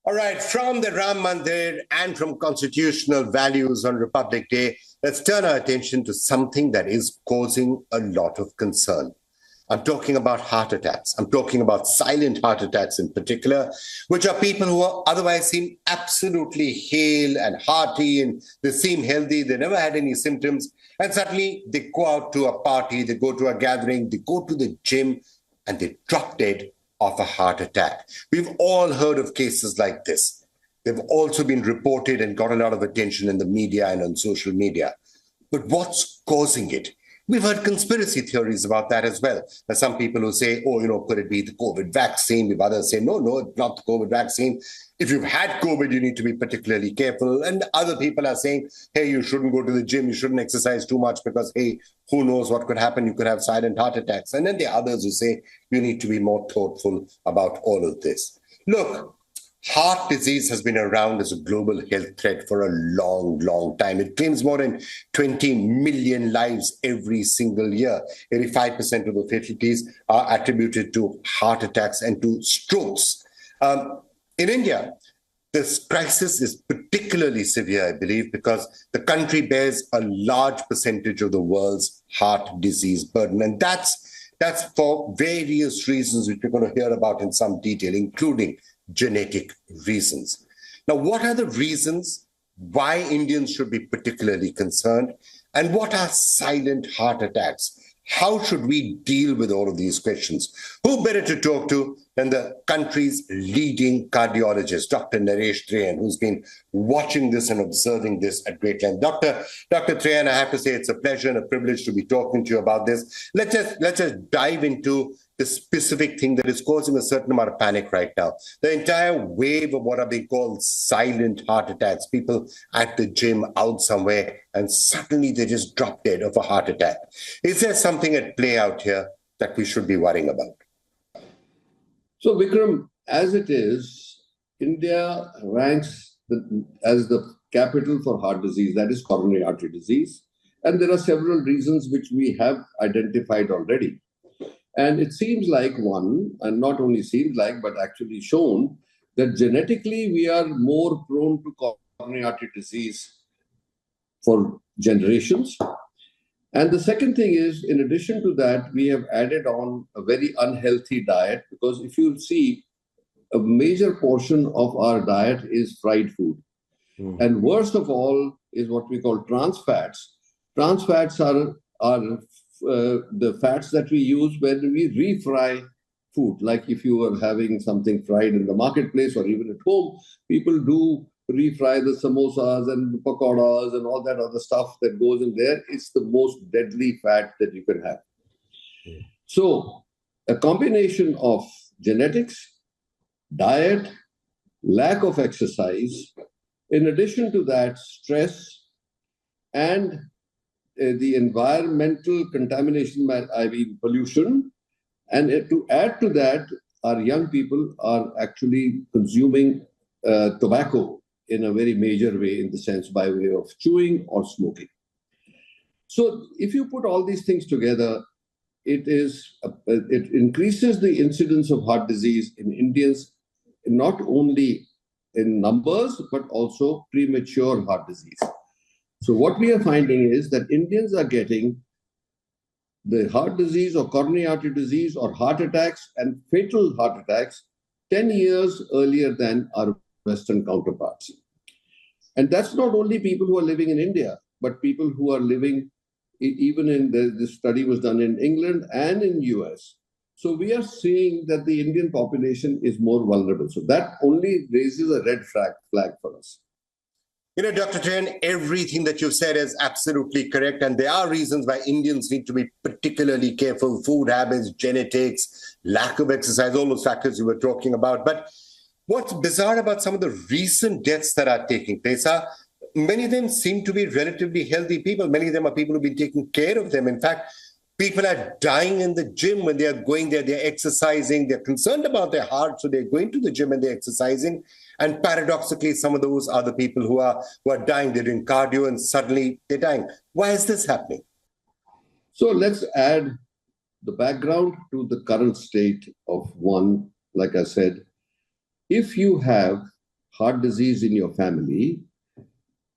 All right, from the Ram Mandir and from constitutional values on Republic Day, let's turn our attention to something that is causing a lot of concern. I'm talking about heart attacks. I'm talking about silent heart attacks in particular, which are people who are otherwise seem absolutely hale and hearty and they seem healthy. They never had any symptoms. And suddenly they go out to a party, they go to a gathering, they go to the gym and they drop dead of a heart attack. We've all heard of cases like this. They've also been reported and got a lot of attention in the media and on social media. But what's causing it? We've heard conspiracy theories about that as well. There's some people who say, could it be the COVID vaccine? We've others say, no, it's not the COVID vaccine. If you've had COVID, you need to be particularly careful. And other people are saying, hey, you shouldn't go to the gym. You shouldn't exercise too much because, hey, who knows what could happen? You could have silent heart attacks. And then there are others who say you need to be more thoughtful about all of this. Look, heart disease has been around as a global health threat for a long, long time. It claims more than 20 million lives every single year. 85% of the fatalities are attributed to heart attacks and to strokes. In India, this crisis is particularly severe, I believe, because the country bears a large percentage of the world's heart disease burden. And that's for various reasons, which we're going to hear about in some detail, including genetic reasons. Now, what are the reasons why Indians should be particularly concerned? And what are silent heart attacks? How should we deal with all of these questions? Who better to talk to than the country's leading cardiologist, Dr. Naresh Trehan, who's been watching this and observing this at great length. Dr. Trehan, I have to say it's a pleasure and a privilege to be talking to you about this. Let's just dive into the specific thing that is causing a certain amount of panic right now. The entire wave of what are being called silent heart attacks, people at the gym, out somewhere, and suddenly they just drop dead of a heart attack. Is there something at play out here that we should be worrying about? So, Vikram, as it is, India ranks as the capital for heart disease, that is coronary artery disease. And there are several reasons which we have identified already. And it seems like and not only seems like, but actually shown, that genetically we are more prone to coronary artery disease for generations. And the second thing is, in addition to that, we have added on a very unhealthy diet, because if you see, a major portion of our diet is fried food. And worst of all is what we call trans fats. Trans fats are the fats that we use when we refry food. Like if you are having something fried in the marketplace or even at home, people do refry the samosas and pakoras and all that other stuff that goes in there. It's the most deadly fat that you can have. So a combination of genetics, diet, lack of exercise, in addition to that, stress, and the environmental contamination, pollution. And to add to that, our young people are actually consuming tobacco in a very major way, in the sense by way of chewing or smoking. So if you put all these things together, it increases the incidence of heart disease in Indians, not only in numbers, but also premature heart disease. So what we are finding is that Indians are getting the heart disease or coronary artery disease or heart attacks and fatal heart attacks 10 years earlier than our Western counterparts. And that's not only people who are living in India, but people who are living even in this study was done in England and in US. So we are seeing that the Indian population is more vulnerable. So that only raises a red flag for us. Dr. Trehan, everything that you've said is absolutely correct. And there are reasons why Indians need to be particularly careful: food habits, genetics, lack of exercise, all those factors you were talking about. But what's bizarre about some of the recent deaths that are taking place are many of them seem to be relatively healthy people. Many of them are people who've been taking care of them. In fact, people are dying in the gym when they are going there, they're exercising, they're concerned about their heart, so they're going to the gym and they're exercising. And paradoxically, some of those are the people who are dying. They're doing cardio and suddenly they're dying. Why is this happening? So let's add the background to the current state of one. Like I said, if you have heart disease in your family,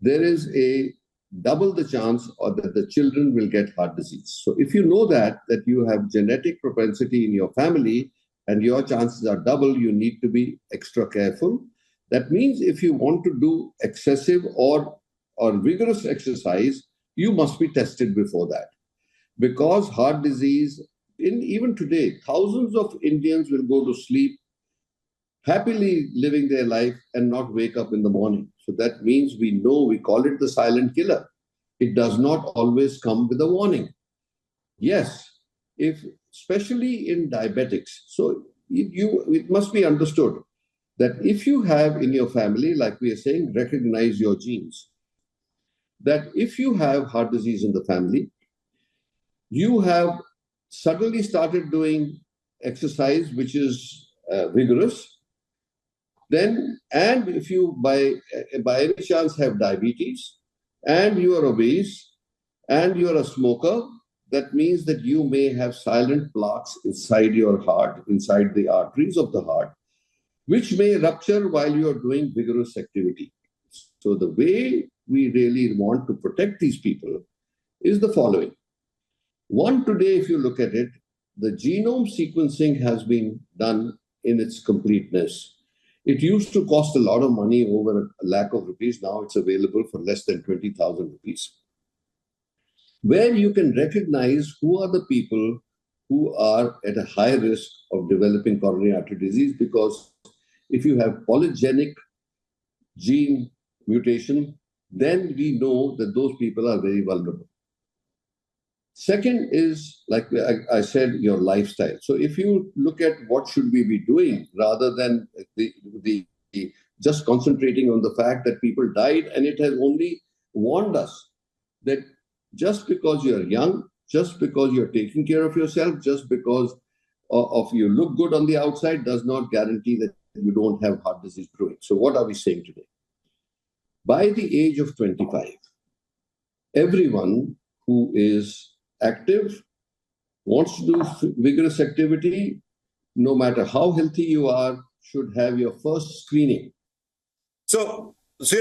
there is a double the chance or that the children will get heart disease. So if you know that you have genetic propensity in your family and your chances are double, you need to be extra careful. That means if you want to do excessive or vigorous exercise, you must be tested before that. Because heart disease, even today, thousands of Indians will go to sleep happily living their life and not wake up in the morning. So that means we call it the silent killer. It does not always come with a warning. Yes, especially in diabetics. So it must be understood that if you have in your family, like we are saying, recognize your genes. That if you have heart disease in the family, you have suddenly started doing exercise which is vigorous, then, and if you by any chance have diabetes, and you are obese, and you are a smoker, that means that you may have silent plaques inside your heart, inside the arteries of the heart, which may rupture while you are doing vigorous activity. So the way we really want to protect these people is the following. One, today, if you look at it, the genome sequencing has been done in its completeness. It used to cost a lot of money, over a lakh of rupees. Now it's available for less than 20,000 rupees, where you can recognize who are the people who are at a high risk of developing coronary artery disease, because if you have polygenic gene mutation, then we know that those people are very vulnerable. Second is, like I said, your lifestyle. So if you look at what should we be doing, rather than the just concentrating on the fact that people died, and it has only warned us that just because you're young, just because you're taking care of yourself, just because of you look good on the outside, does not guarantee that you don't have heart disease growing. So what are we saying today? By the age of 25, everyone who is active, wants to do vigorous activity, no matter how healthy you are, should have your first screening. So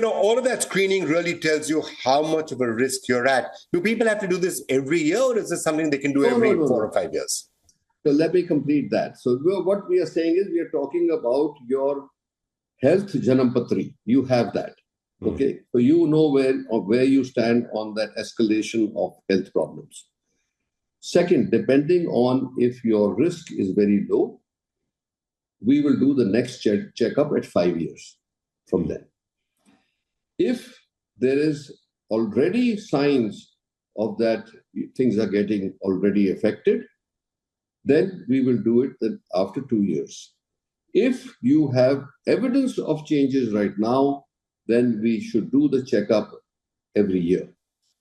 all of that screening really tells you how much of a risk you're at. Do people have to do this every year, or is this something they can do every 4 or 5 years? So let me complete that. So what we are saying is, we are talking about your health Janampatri. You have that. Okay. So you know where you stand on that escalation of health problems. Second, depending on if your risk is very low, we will do the next checkup at 5 years from then. If there is already signs of that things are getting already affected, then we will do it after 2 years. If you have evidence of changes right now, then we should do the checkup every year.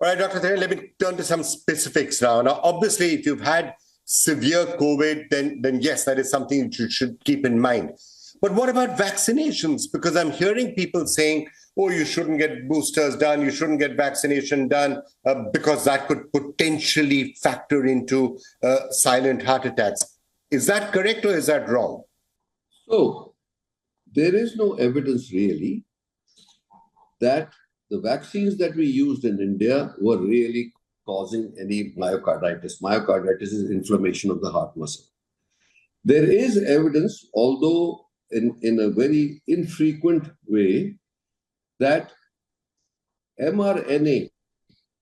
All right, Dr. Trehan, let me turn to some specifics now. Now, obviously, if you've had severe COVID, then yes, that is something you should keep in mind. But what about vaccinations? Because I'm hearing people saying, oh, you shouldn't get boosters done, you shouldn't get vaccination done, because that could potentially factor into silent heart attacks. Is that correct, or is that wrong? So, there is no evidence really that the vaccines that we used in India were really causing any myocarditis. Myocarditis is inflammation of the heart muscle. There is evidence, although in a very infrequent way, that mRNA,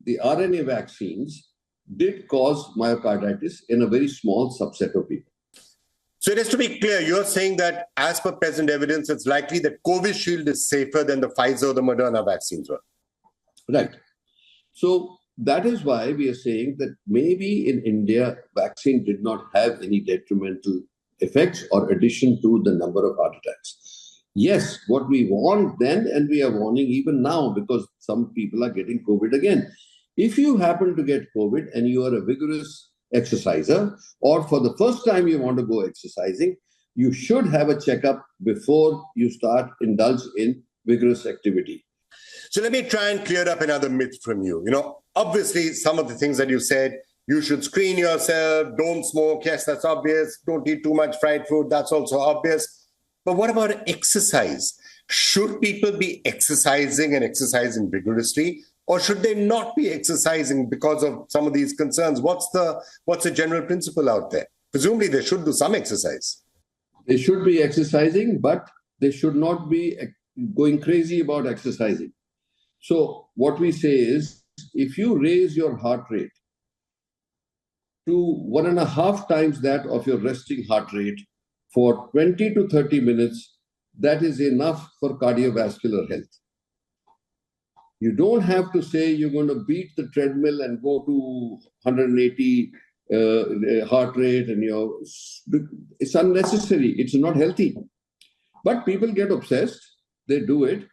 the RNA vaccines, did cause myocarditis in a very small subset of people. So just to be clear, you're saying that as per present evidence, it's likely that Covishield is safer than the Pfizer or the Moderna vaccines were. Right. So that is why we are saying that maybe in India, vaccine did not have any detrimental effects or addition to the number of heart attacks. Yes, what we warned then, and we are warning even now, because some people are getting COVID again. If you happen to get COVID and you are a vigorous exerciser, or for the first time you want to go exercising, you should have a checkup before you indulge in vigorous activity. So let me try and clear up another myth from you. Obviously, some of the things that you said, you should screen yourself, don't smoke, yes, that's obvious, don't eat too much fried food, that's also obvious. But what about exercise? Should people be exercising and exercising vigorously, or should they not be exercising because of some of these concerns? What's the general principle out there? Presumably they should do some exercise. They should be exercising, but they should not be going crazy about exercising. So what we say is, if you raise your heart rate to 1.5 times that of your resting heart rate for 20 to 30 minutes, that is enough for cardiovascular health. You don't have to say you're going to beat the treadmill and go to 180 heart rate, and it's unnecessary. It's not healthy. But people get obsessed. They do it.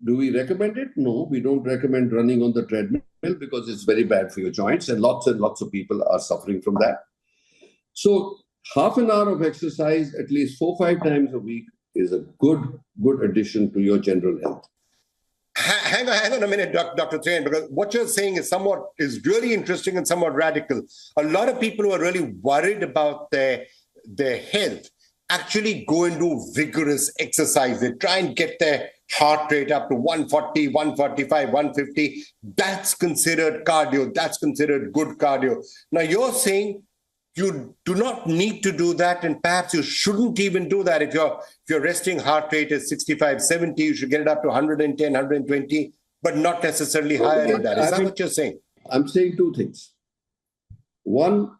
Do we recommend it? No, we don't recommend running on the treadmill because it's very bad for your joints, and lots of people are suffering from that. So half an hour of exercise at least 4-5 times a week is a good addition to your general health. Hang on a minute, Dr. Trehan, because what you're saying is really interesting and somewhat radical. A lot of people who are really worried about their health actually go and do vigorous exercise. They try and get their heart rate up to 140, 145, 150. That's considered cardio. That's considered good cardio. Now you're saying you do not need to do that, and perhaps you shouldn't even do that. If your resting heart rate is 65, 70, you should get it up to 110, 120, but not necessarily higher than that. Is that what you're saying? I'm saying two things. One,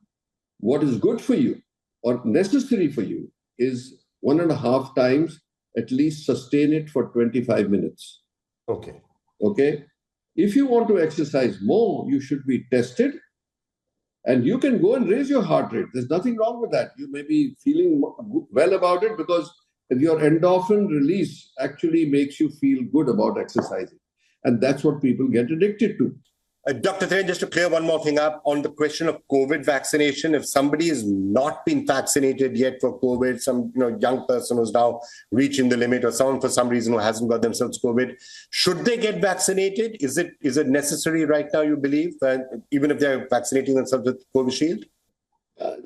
what is good for you or necessary for you is 1.5 times, at least sustain it for 25 minutes. Okay. If you want to exercise more, you should be tested. And you can go and raise your heart rate. There's nothing wrong with that. You may be feeling well about it because your endorphin release actually makes you feel good about exercising. And that's what people get addicted to. Dr. Trehan, just to clear one more thing up on the question of COVID vaccination, if somebody has not been vaccinated yet for COVID, some young person who's now reaching the limit, or someone for some reason who hasn't got themselves COVID, should they get vaccinated? Is it necessary right now, you believe, even if they're vaccinating themselves with Covishield?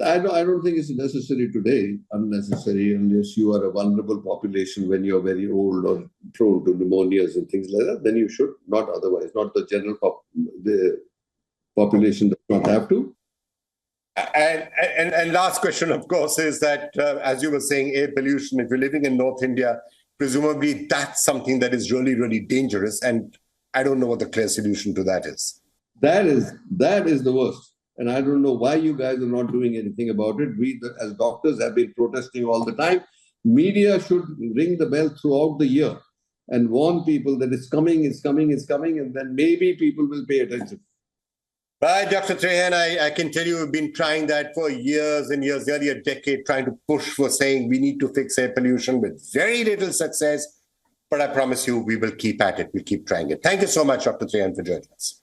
I don't think it's necessary today, unnecessary, unless you are a vulnerable population when you're very old or prone to pneumonias and things like that, then you should, not otherwise, not the general the population does not have to. And last question, of course, is that, as you were saying, air pollution, if you're living in North India, presumably that's something that is really, really dangerous. And I don't know what the clear solution to that is. That is the worst. And I don't know why you guys are not doing anything about it. We, as doctors, have been protesting all the time. Media should ring the bell throughout the year and warn people that it's coming, and then maybe people will pay attention. Right, Dr. Trehan, I can tell you we've been trying that for years and years, nearly a decade, trying to push for saying we need to fix air pollution with very little success. But I promise you, we will keep at it. We'll keep trying it. Thank you so much, Dr. Trehan, for joining us.